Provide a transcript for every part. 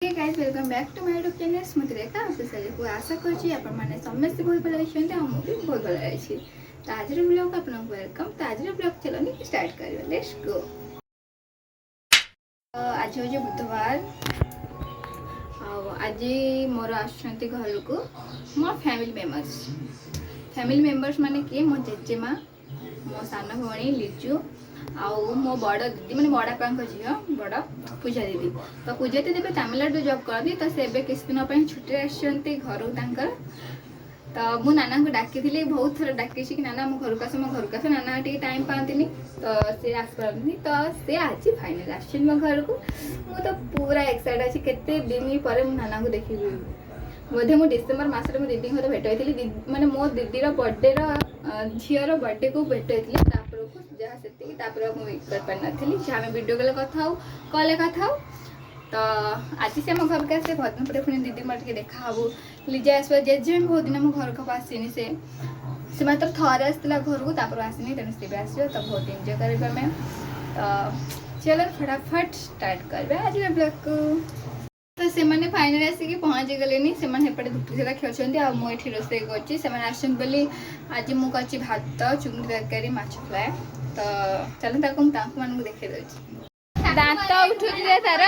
Hey guys, welcome back to my YouTube channel Smriti Rekha official को आशा करछि आपण माने समस्त बहुत भल अछन्ते हम भी बहुत भल अछि। तो आज रो ब्लॉग आपन वेलकम। तो आज रो ब्लॉग चलनी स्टार्ट करबे, लेट्स गो। आज हो जे बुधवार आज मोर आछन्ते घर को मोर फैमिली मेंबर्स माने के मो जेजेमा मो साना भणी लिचू आउ मो बड़ दीदी मैंने बड़ापा झील बड़ पूजा दीदी। तो पूजा दीदी तमिलनाडु जॉब करती तो से किसी दिन छुट्टी आसते घर तांकर। तो मु नाना को डाकी थी बहुत थर डाकी कि नाना मो घर को मो घर को नाना टे टाइम पाती तो सी आसपारती। तो सी आज फाइनाल आस मो घर को मु तो पूरा एक्साइटेड अच्छी केते दिन पर नाना को देखी बोधे मु डिसेम्बर मसरे मो दीदी सहित भेट होती माने मो दीदीर बर्थडे झीर बर्थडे को भेट होती जहाँ से वेट कर पार नी जहाँ वीडियो कॉल कथा तो आज से आम घर के आसे भद्रपटे पुणी दीदी मोर टे देखा लिजा आस जेजे बहुत दिन मो घर को आसनी से मात्र थरे आसला घर को आसनी तेणु सी आस तो बहुत एंजॉय करें तो चलो फटाफट स्टार्ट करवा आज ब्लॉग को। तो से मैंने फाइनल आसिक पहुँची गले से दुपटा खेलुँच आ मुझे रोसे कर आज मुझे भात चुंगी तरकारी माछ फ्राए। तो चलो ताकू देखे दांत उठू तार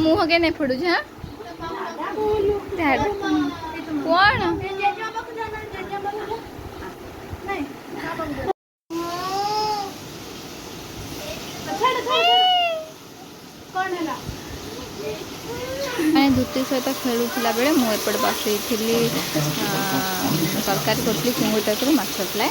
मुह के नहीं फुड़ू हाँ कौन मैंने द्वितीय सहित खेलुला बेले मुझे बसई थी तरकारी करी चिंगुड़ी तरकारी माछ फ्राए।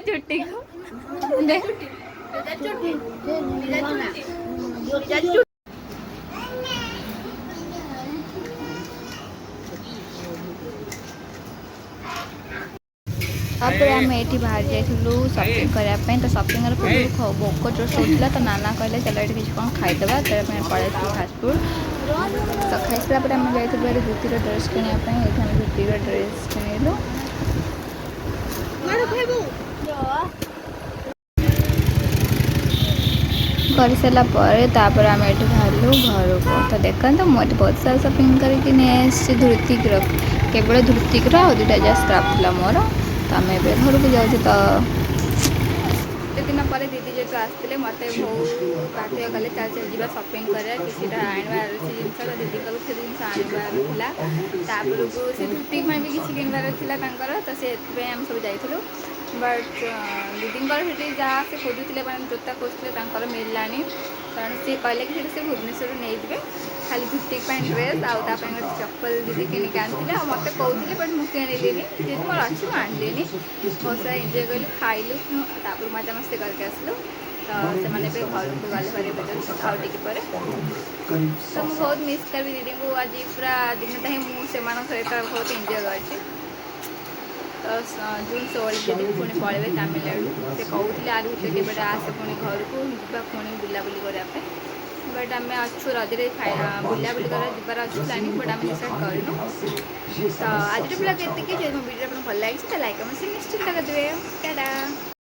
चुट्टी तापर आम ये बाहर जाइलु सपिंग करने तो सपिंग भोक जोश होता तो नाना कहले चलो ये किसी कौन खाईदे तो पड़े फास्टफुड तो खाई सारापर आम जाइए धोतीर ड्रेस किनापी ये धोतीर ड्रेस किणलु कर सारापर आम ये बाहरलु घर को। तो देखते तो मुझे बहुत सारा सपिंग करके धुतिक केवल धुतिक आ दुटा जहाँ स्क्राप था मोर। तो आम ए घर को जाऊँ तो दिन पर दीदी जो आसते मत बहुत बाध्य कले चल चल जा सपिंग कर किसी आनबार जिनस दीदी को से जिन आनबार को से धुती भी किसी किनबार तो से आम सब जाइलु बट दीदी जहाँ से खोजुले मैंने जोता खोजुले मिलला कारण सी कहले कि से भुवनेश्वर नहीं जाए खाली धुती ड्रेस आउ चप्पल दीदी किनिक आनी मत कहते बट मुझे जी मोर अच्छी आनली बहुत सारा एंजॉय कलु खाइलु तापर मजामस्ती करके आसलु। तो से घर को गले भारी आउ टे तो मुझे बहुत मिस कर दीदी को आज पूरा दिन ही मुझे सहित बहुत एंजॉय कर। तो जून 16 दीदी पुणी पलैबे तमिलनाडु से कहते आर भर के आसे पुणी घर को जा पुणी बुलाबुली करने बट आम अच्छु रजरे बुलाबुली कर अच्छी प्लानिंग बट आम डिसाइड करूँ। तो आज ब्लॉग ये वीडियो आपको भल लगी तो लाइक कमेंट निश्चित करदे टाटा।